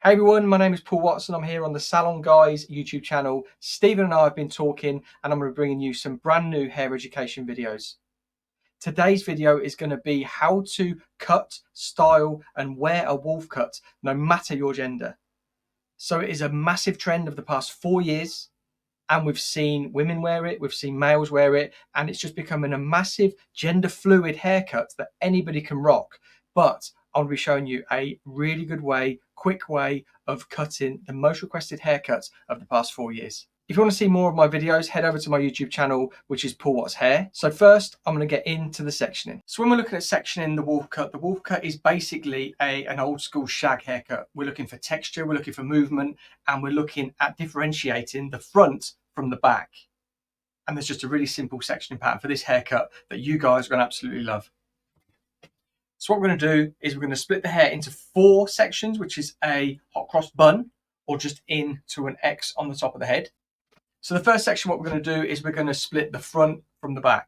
Hey everyone, my name is Paul Watson. I'm here on the Salon Guys YouTube channel. Stephen and I have been talking and I'm going to be bringing you some brand new hair education videos. Today's video is going to be how to cut, style and wear a wolf cut no matter your gender. So it is a massive trend of the past 4 years and we've seen women wear it, we've seen males wear it, and it's just becoming a massive gender fluid haircut that anybody can rock. But I'll be showing you a really good way, quick way of cutting the most requested haircuts of the past 4 years. If you want to see more of my videos, head over to my YouTube channel, which is Paul Watts Hair. So first, I'm going to get into the sectioning. So when we're looking at sectioning the wolf cut is basically an old school shag haircut. We're looking for texture, we're looking for movement, and we're looking at differentiating the front from the back. And there's just a really simple sectioning pattern for this haircut that you guys are going to absolutely love. So what we're going to do is we're going to split the hair into 4 sections, which is a hot cross bun or just into an X on the top of the head. So the first section, what we're going to do is we're going to split the front from the back.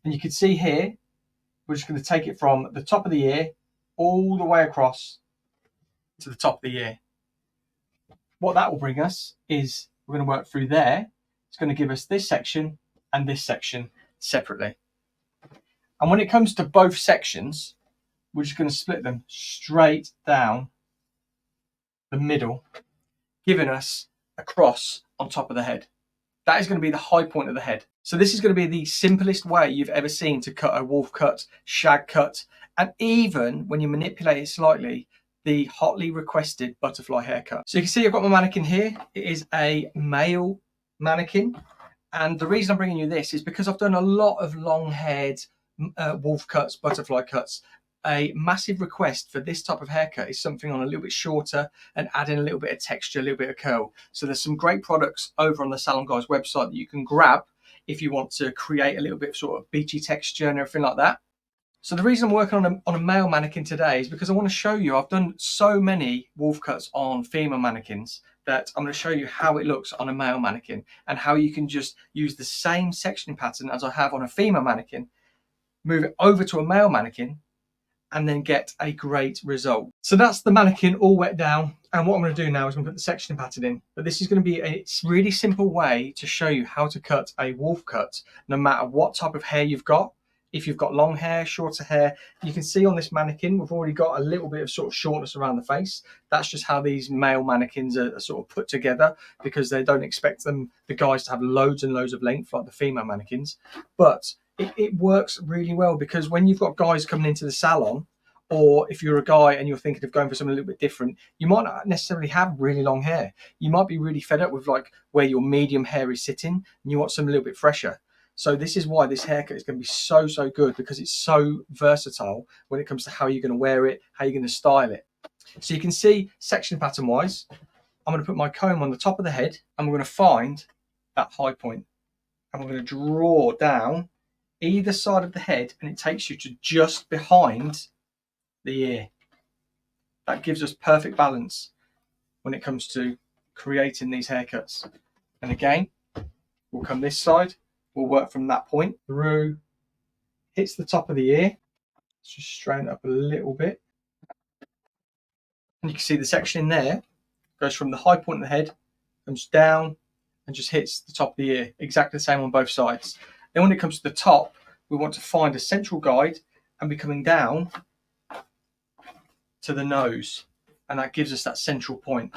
And you can see here, we're just going to take it from the top of the ear all the way across to the top of the ear. What that will bring us is we're going to work through there. It's going to give us this section and this section separately. And when it comes to both sections, we're just going to split them straight down the middle, giving us a cross on top of the head. That is going to be the high point of the head. So this is going to be the simplest way you've ever seen to cut a wolf cut, shag cut, and even when you manipulate it slightly, the hotly requested butterfly haircut. So you can see I've got my mannequin here. It is a male mannequin. And the reason I'm bringing you this is because I've done a lot of long-haired wolf cuts, butterfly cuts. A massive request for this type of haircut is something on a little bit shorter and adding a little bit of texture, a little bit of curl. So there's some great products over on the Salon Guys website that you can grab if you want to create a little bit of sort of beachy texture and everything like that. So the reason I'm working on a male mannequin today is because I want to show you, I've done so many wolf cuts on female mannequins that I'm going to show you how it looks on a male mannequin and how you can just use the same sectioning pattern as I have on a female mannequin, move it over to a male mannequin, and then get a great result. So that's the mannequin all wet down. And what I'm going to do now is I'm going to put the sectioning pattern in. But this is going to be a really simple way to show you how to cut a wolf cut, no matter what type of hair you've got. If you've got long hair, shorter hair, you can see on this mannequin, we've already got a little bit of sort of shortness around the face. That's just how these male mannequins are sort of put together because they don't expect the guys to have loads and loads of length like the female mannequins. But it works really well because when you've got guys coming into the salon, or if you're a guy and you're thinking of going for something a little bit different, you might not necessarily have really long hair. You might be really fed up with like where your medium hair is sitting and you want something a little bit fresher. So this is why this haircut is going to be so good because it's so versatile when it comes to how you're going to wear it, how you're going to style it. So you can see section pattern wise, I'm going to put my comb on the top of the head and we're going to find that high point and we're going to draw down either side of the head and it takes you to just behind the ear. That gives us perfect balance when it comes to creating these haircuts. And again, we'll come this side. We'll work from that point through, hits the top of the ear. Let's just straighten it up a little bit. And you can see the section in there goes from the high point of the head, comes down and just hits the top of the ear. Exactly the same on both sides. Then when it comes to the top, we want to find a central guide and be coming down to the nose. And that gives us that central point.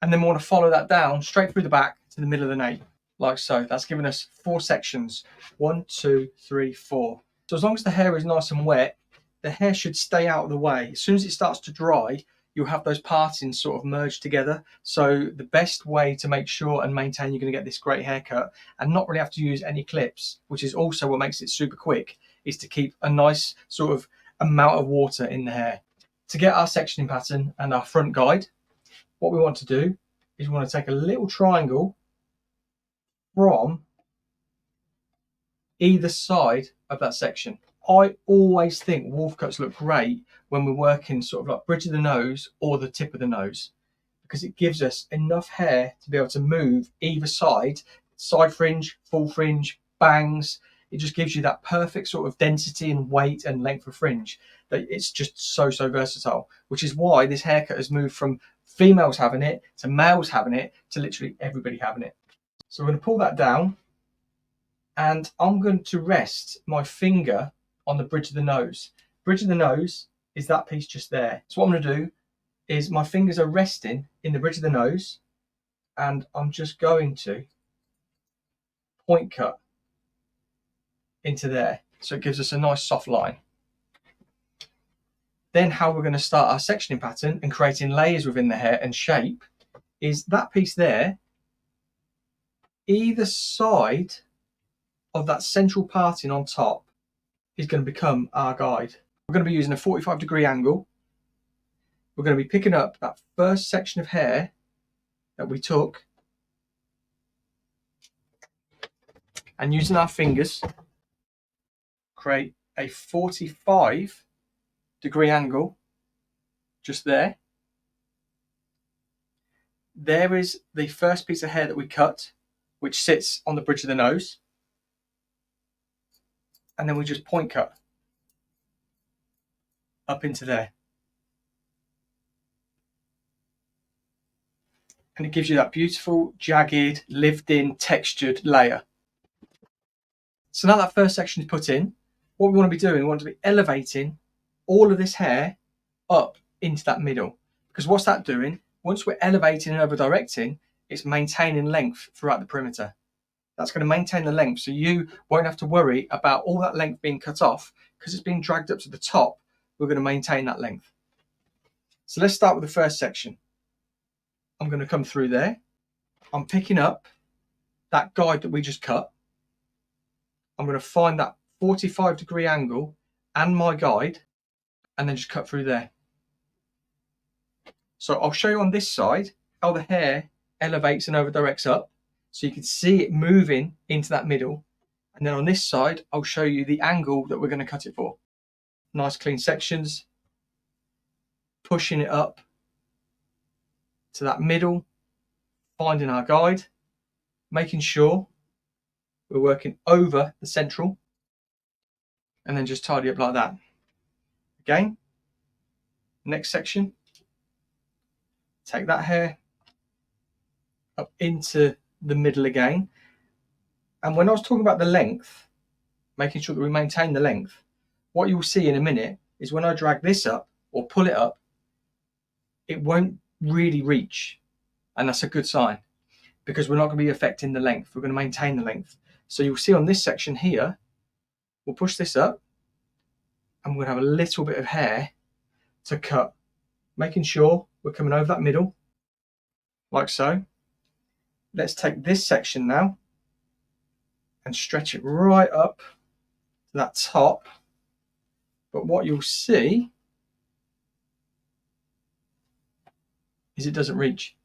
And then we want to follow that down straight through the back to the middle of the nape, like so. That's giving us 4 sections. 1, 2, 3, 4. So as long as the hair is nice and wet, the hair should stay out of the way. As soon as it starts to dry, you'll have those partings sort of merged together. So the best way to make sure and maintain you're going to get this great haircut and not really have to use any clips, which is also what makes it super quick, is to keep a nice sort of amount of water in the hair. To get our sectioning pattern and our front guide, what we want to do is we want to take a little triangle from either side of that section. I always think wolf cuts look great when we're working sort of like bridge of the nose or the tip of the nose because it gives us enough hair to be able to move either side fringe, full fringe, bangs. It just gives you that perfect sort of density and weight and length of fringe. that it's just so versatile, which is why this haircut has moved from females having it to males having it to literally everybody having it. So we're going to pull that down, and I'm going to rest my finger on the bridge of the nose. Bridge of the nose is that piece just there. So what I'm going to do is my fingers are resting in the bridge of the nose, and I'm just going to point cut into there, so it gives us a nice soft line. Then how we're going to start our sectioning pattern and creating layers within the hair and shape is that piece there. Either side of that central parting on top is going to become our guide. We're going to be using a 45-degree angle. We're going to be picking up that first section of hair that we took and using our fingers create a 45-degree angle just there. There is the first piece of hair that we cut, which sits on the bridge of the nose, and then we just point cut up into there, and it gives you that beautiful jagged lived in textured layer. So now that first section is put in, what we want to be doing, we want to be elevating all of this hair up into that middle, because what's that doing? Once we're elevating and over directing, it's maintaining length throughout the perimeter. That's going to maintain the length, so you won't have to worry about all that length being cut off because it's being dragged up to the top. We're going to maintain that length. So let's start with the first section. I'm going to come through there. I'm picking up that guide that we just cut. I'm going to find that 45-degree angle and my guide, and then just cut through there. So I'll show you on this side how the hair elevates and over directs up, so you can see it moving into that middle. And then on this side, I'll show you the angle that we're going to cut it for. Nice clean sections, pushing it up to that middle, finding our guide, making sure we're working over the central, and then just tidy up like that. Again, next section, take that hair up into the middle again. And when I was talking about the length, making sure that we maintain the length, what you'll see in a minute is when I drag this up or pull it up, it won't really reach. And that's a good sign, because we're not going to be affecting the length. We're going to maintain the length. So you'll see on this section here, we'll push this up and we're going to have a little bit of hair to cut, making sure we're coming over that middle, like so. Let's take this section now and stretch it right up to that top. But what you'll see is it doesn't reach.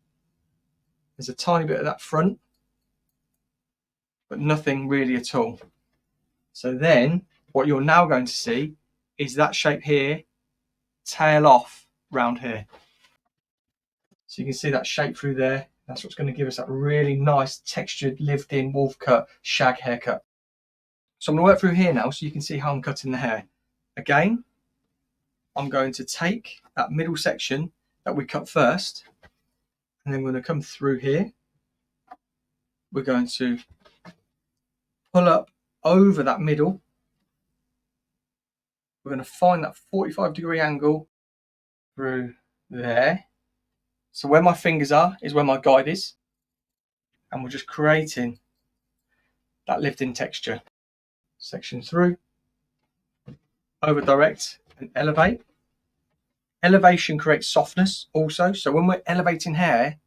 There's a tiny bit of that front, but nothing really at all. So then what you're now going to see is that shape here tail off round here. So you can see that shape through there. That's what's going to give us that really nice textured lived in wolf cut shag haircut. So I'm going to work through here now so you can see how I'm cutting the hair. Again, I'm going to take that middle section that we cut first, and then we're going to come through here. We're going to pull up over that middle. We're going to find that 45-degree angle through there. So where my fingers are is where my guide is, and we're just creating that lived-in texture. Section through, over direct and elevate. Elevation creates softness also. So when we're elevating hair,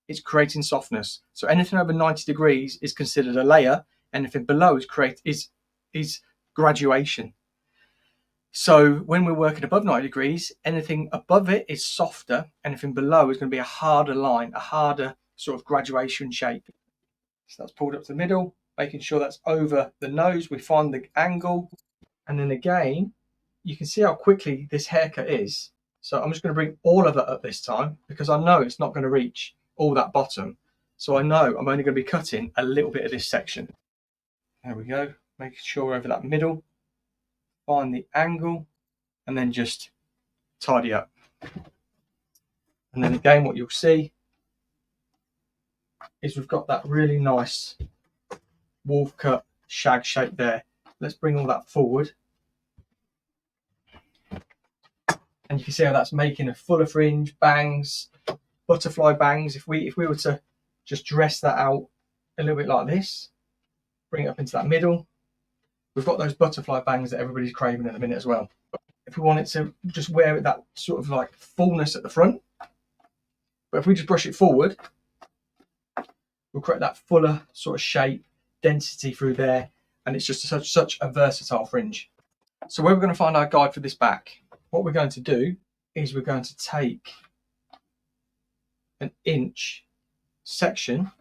it's creating softness. So anything over 90 degrees is considered a layer. Anything below is graduation. So when we're working above 90 degrees, anything above it is softer. Anything below is going to be a harder line, a harder sort of graduation shape. So that's pulled up to the middle, making sure that's over the nose. We find the angle. And then again, you can see how quickly this haircut is. So I'm just going to bring all of that up this time, because I know it's not going to reach all that bottom. So I know I'm only going to be cutting a little bit of this section. There we go, making sure over that middle. Find the angle, and then just tidy up. And then again, what you'll see is we've got that really nice wolf cut shag shape there. Let's bring all that forward. And you can see how that's making a fuller fringe, bangs, butterfly bangs. If we were to just dress that out a little bit like this, bring it up into that middle, we've got those butterfly bangs that everybody's craving at the minute as well. If we wanted to just wear it that sort of like fullness at the front, but if we just brush it forward, we'll create that fuller sort of shape, density through there, and it's just such a versatile fringe. So where we're going to find our guide for this back, what we're going to do is we're going to take an inch section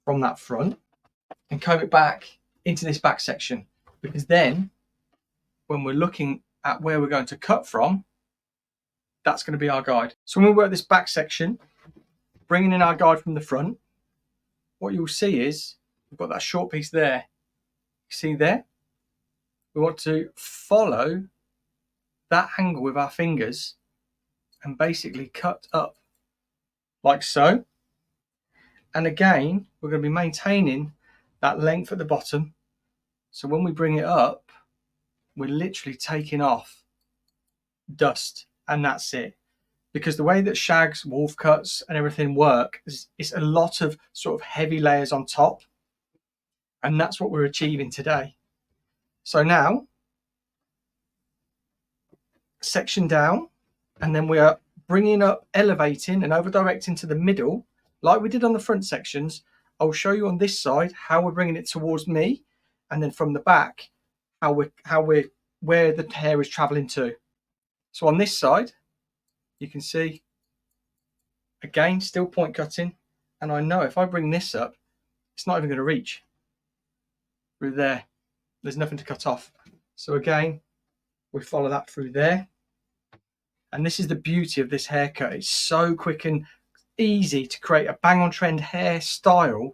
from that front and comb it back into this back section, because then when we're looking at where we're going to cut from, that's going to be our guide. So when we work this back section, bringing in our guide from the front, what you'll see is we've got that short piece there. See there? We want to follow that angle with our fingers and basically cut up like so. And again, we're going to be maintaining that length at the bottom. So when we bring it up, we're literally taking off dust, and that's it. Because the way that shags, wolf cuts and everything work, it's a lot of sort of heavy layers on top. And that's what we're achieving today. So now, section down, and then we are bringing up, elevating and over directing to the middle, like we did on the front sections. I'll show you on this side how we're bringing it towards me, and then from the back, where the hair is traveling to. So on this side, you can see, again, still point cutting. And I know if I bring this up, it's not even going to reach through there. There's nothing to cut off. So again, we follow that through there. And this is the beauty of this haircut. It's so quick and easy to create a bang on trend hairstyle.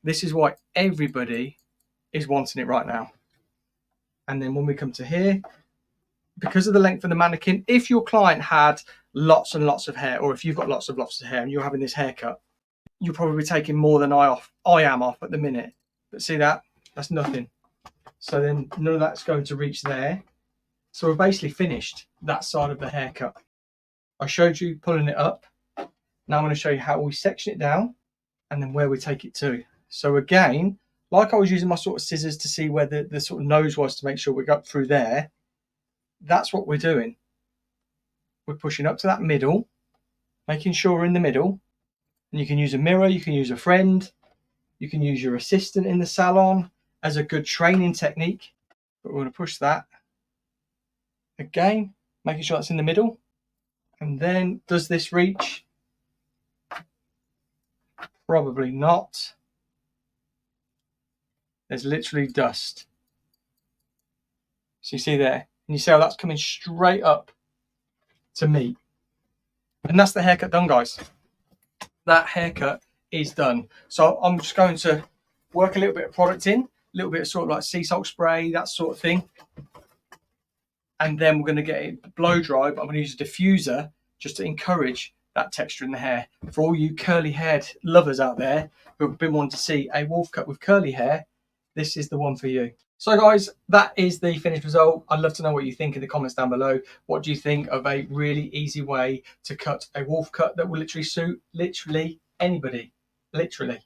This is why everybody is wanting it right now. And then when we come to here, because of the length of the mannequin, if your client had lots and lots of hair, or if you've got lots of hair and you're having this haircut, you're probably taking more than I am off at the minute. But see that? That's nothing. So then none of that's going to reach there. So we're basically finished that side of the haircut. I showed you pulling it up. Now I'm going to show you how we section it down and then where we take it to. So again, like I was using my sort of scissors to see where the sort of nose was to make sure we got through there. That's what we're doing. We're pushing up to that middle, making sure we're in the middle. And you can use a mirror, you can use a friend, you can use your assistant in the salon as a good training technique. But we're going to push that. Again, making sure that's in the middle. And then, does this reach? Probably not. There's literally dust. So you see there, and you see how that's coming straight up to meet. And that's the haircut done, guys. That haircut is done. So I'm just going to work a little bit of product in, a little bit of sort of like sea salt spray, that sort of thing. And then we're going to get it blow dry, but I'm going to use a diffuser just to encourage that texture in the hair. For all you curly haired lovers out there who have been wanting to see a wolf cut with curly hair, this is the one for you. So guys, that is the finished result. I'd love to know what you think in the comments down below. What do you think of a really easy way to cut a wolf cut that will literally suit literally anybody? Literally.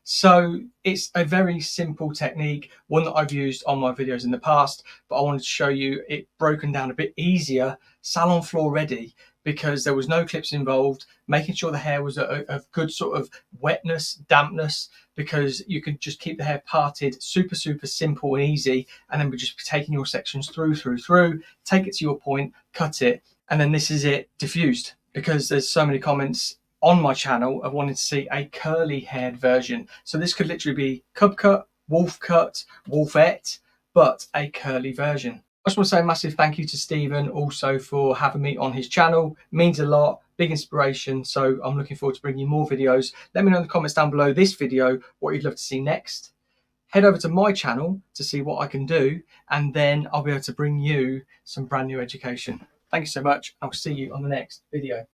So it's a very simple technique, one that I've used on my videos in the past, but I wanted to show you it broken down a bit easier, salon floor ready, because there was no clips involved, making sure the hair was a good sort of wetness, dampness, because you could just keep the hair parted, super simple and easy, and then we're just taking your sections through, take it to your point, cut it, and then this is it diffused, because there's so many comments on my channel of wanting to see a curly haired version. So this could literally be cub cut, wolfette, but a curly version. I just want to say a massive thank you to Stephen also for having me on his channel. It means a lot, big inspiration. So I'm looking forward to bringing you more videos. Let me know in the comments down below this video what you'd love to see next. head over to my channel to see what I can do, and then I'll be able to bring you some brand new education. Thank you so much. I'll see you on the next video.